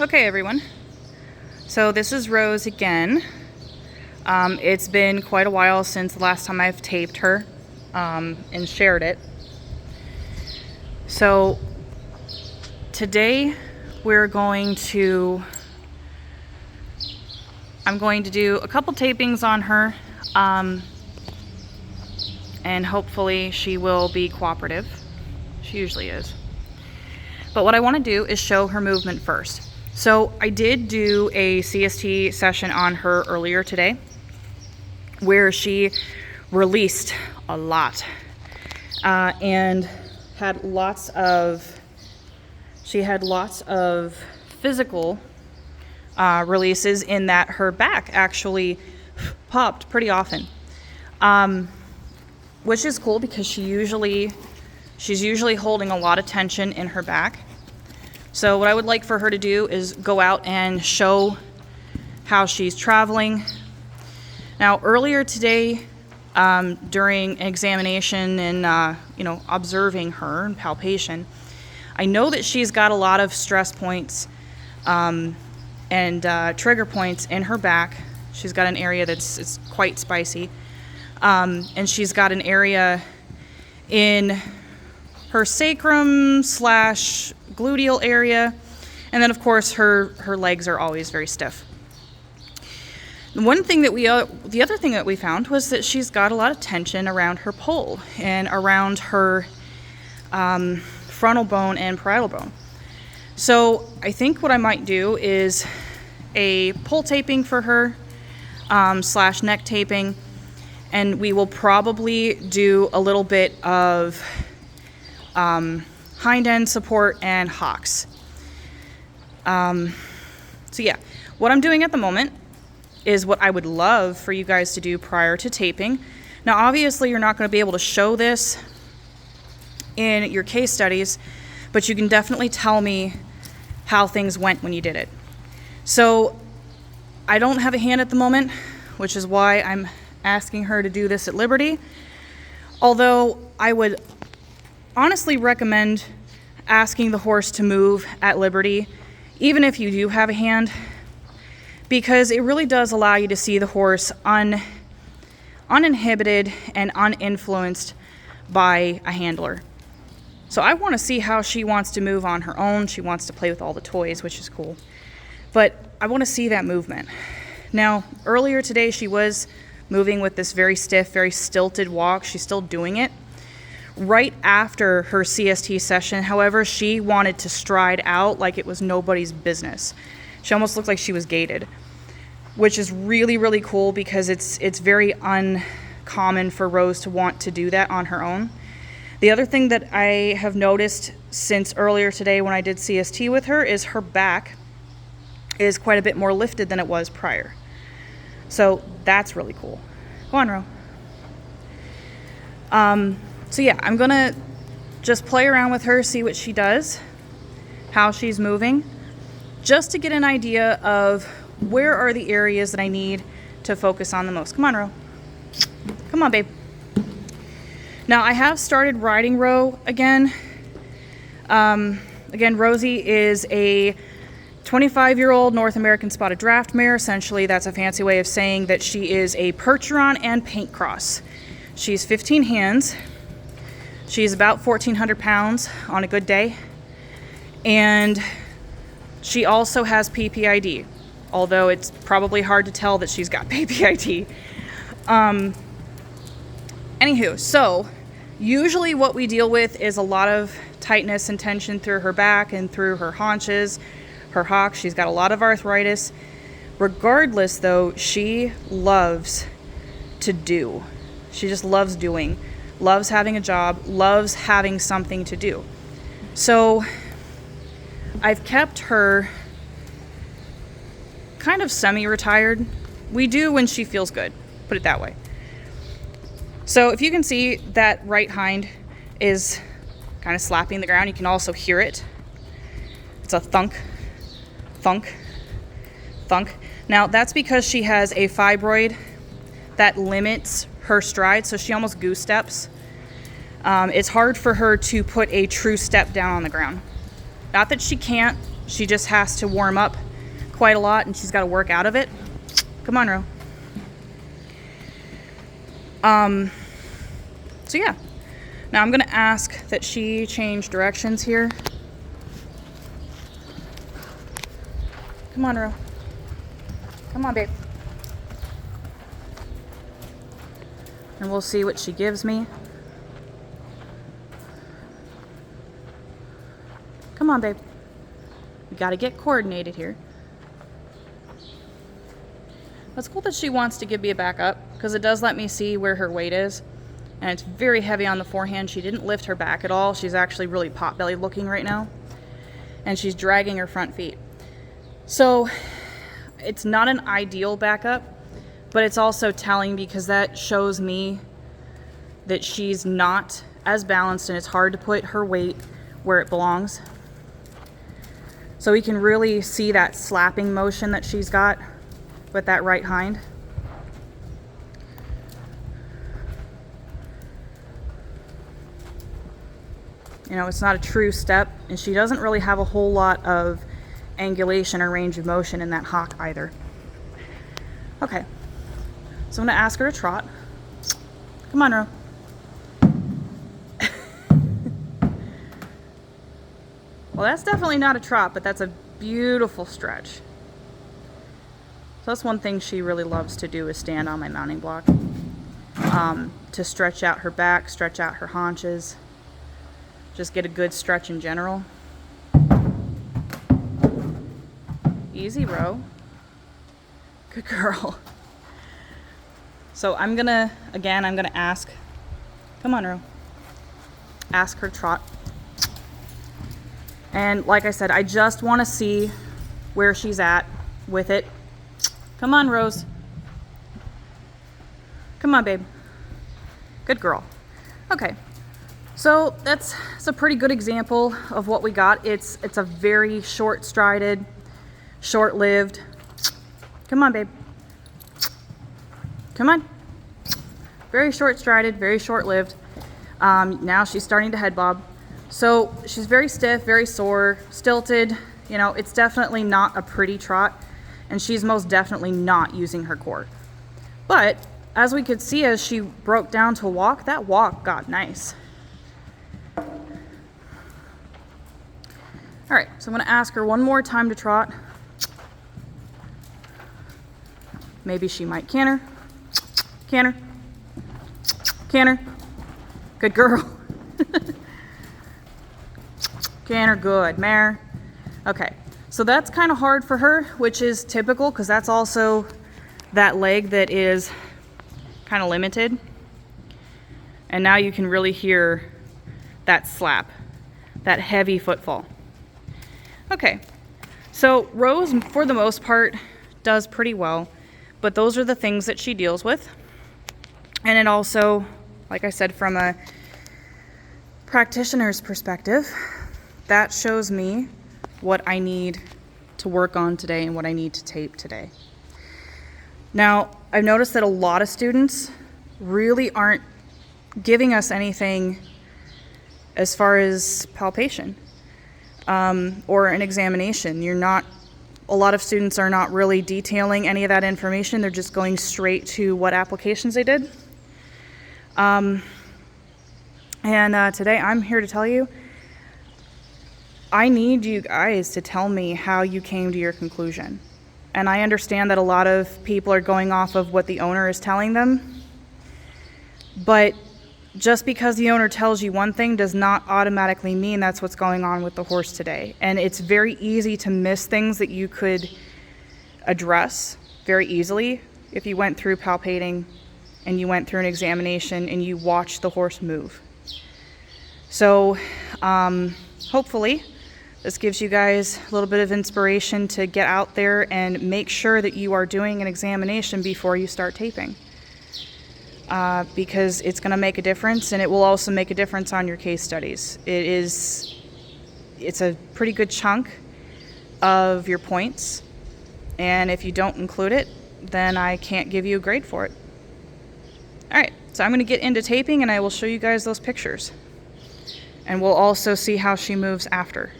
Okay, everyone. So this is Rose again. It's been quite a while since the last time I've taped her and shared it. So today I'm going to do a couple tapings on her, and hopefully she will be cooperative. She usually is. But what I want to do is show her movement first. So I did do a CST session on her earlier today where she released a lot and had lots of physical releases, in that her back actually popped pretty often, which is cool because she's usually holding a lot of tension in her back. So what I would like for her to do is go out and show how she's traveling. Now, earlier today, during an examination and observing her and palpation, I know that she's got a lot of stress points and trigger points in her back. She's got an area it's quite spicy, and she's got an area in her sacrum / gluteal area, and then of course her legs are always very stiff. The other thing that we found was that she's got a lot of tension around her pole and around her frontal bone and parietal bone. So I think what I might do is a pole taping for her / neck taping, and we will probably do a little bit of hind end support and hocks. So yeah, what I'm doing at the moment is what I would love for you guys to do prior to taping. Now obviously you're not going to be able to show this in your case studies, but you can definitely tell me how things went when you did it. So I don't have a hand at the moment, which is why I'm asking her to do this at liberty. Although I would honestly recommend asking the horse to move at liberty, even if you do have a hand, because it really does allow you to see the horse uninhibited and uninfluenced by a handler. So I want to see how she wants to move on her own. She wants to play with all the toys, which is cool, but I want to see that movement. Now, earlier today she was moving with this very stiff, very stilted walk. She's still doing it. Right after her CST session, however, she wanted to stride out like it was nobody's business. She almost looked like she was gated, which is really, really cool because it's very uncommon for Rose to want to do that on her own. The other thing that I have noticed since earlier today when I did CST with her is her back is quite a bit more lifted than it was prior. So that's really cool. Go on, Ro. So yeah, I'm gonna just play around with her, see what she does, how she's moving, just to get an idea of where are the areas that I need to focus on the most. Come on, Ro. Come on, babe. Now I have started riding Ro again. Again, Rosie is a 25-year-old North American spotted draft mare. Essentially, that's a fancy way of saying that she is a Percheron and paint cross. She's 15 hands. She's about 1,400 pounds on a good day. And she also has PPID, although it's probably hard to tell that she's got PPID. Anywho, so usually what we deal with is a lot of tightness and tension through her back and through her haunches, her hocks. She's got a lot of arthritis. Regardless, though, she loves to do. She just loves doing, loves having a job, loves having something to do. So I've kept her kind of semi-retired. We do when she feels good, put it that way. So if you can see that right hind is kind of slapping the ground, you can also hear it. It's a thunk, thunk, thunk. Now that's because she has a fibroid that limits her stride, so she almost goose steps. It's hard for her to put a true step down on the ground. Not that she can't, She just has to warm up quite a lot, and she's got to work out of it. Come on, Ro. So yeah. Now I'm going to ask that she change directions here. Come on, Ro. Come on, babe. And we'll see what she gives me. Come on, babe. We got to get coordinated here. It's cool that she wants to give me a backup because it does let me see where her weight is. And it's very heavy on the forehand. She didn't lift her back at all. She's actually really pot-bellied looking right now. And she's dragging her front feet. So it's not an ideal backup, but it's also telling because that shows me that she's not as balanced and it's hard to put her weight where it belongs. So we can really see that slapping motion that she's got with that right hind. You know, it's not a true step, and she doesn't really have a whole lot of angulation or range of motion in that hock either. Okay, so I'm gonna ask her to trot. Come on, Ro. Well, that's definitely not a trot, but that's a beautiful stretch. So that's one thing she really loves to do is stand on my mounting block. To stretch out her back, stretch out her haunches. Just get a good stretch in general. Easy, Ro. Good girl. So I'm gonna ask. Come on, Ro. Ask her trot. And like I said, I just want to see where she's at with it. Come on, Rose. Come on, babe. Good girl. Okay. So that's a pretty good example of what we got. It's a very short-strided, short-lived. Come on, babe. Come on. Very short-strided, very short-lived. Now she's starting to head bob. So she's very stiff, very sore, stilted. You know, it's definitely not a pretty trot, and she's most definitely not using her core. But as we could see as she broke down to walk, that walk got nice. All right, so I'm gonna ask her one more time to trot. Maybe she might canter. Canter. Canter. Good girl. Canter, good. Mare. Okay, so that's kind of hard for her, which is typical because that's also that leg that is kind of limited. And now you can really hear that slap, that heavy footfall. Okay, so Rose, for the most part, does pretty well, but those are the things that she deals with. And it also, like I said, from a practitioner's perspective, that shows me what I need to work on today and what I need to tape today. Now, I've noticed that a lot of students really aren't giving us anything as far as palpation. Or an examination. A lot of students are not really detailing any of that information. They're just going straight to what applications they did. And today I'm here to tell you, I need you guys to tell me how you came to your conclusion. And I understand that a lot of people are going off of what the owner is telling them, but just because the owner tells you one thing does not automatically mean that's what's going on with the horse today. And it's very easy to miss things that you could address very easily if you went through palpating and you went through an examination and you watched the horse move. So hopefully this gives you guys a little bit of inspiration to get out there and make sure that you are doing an examination before you start taping. Because it's going to make a difference, and it will also make a difference on your case studies. It's a pretty good chunk of your points, and if you don't include it, then I can't give you a grade for it. All right, so I'm going to get into taping, and I will show you guys those pictures. And we'll also see how she moves after.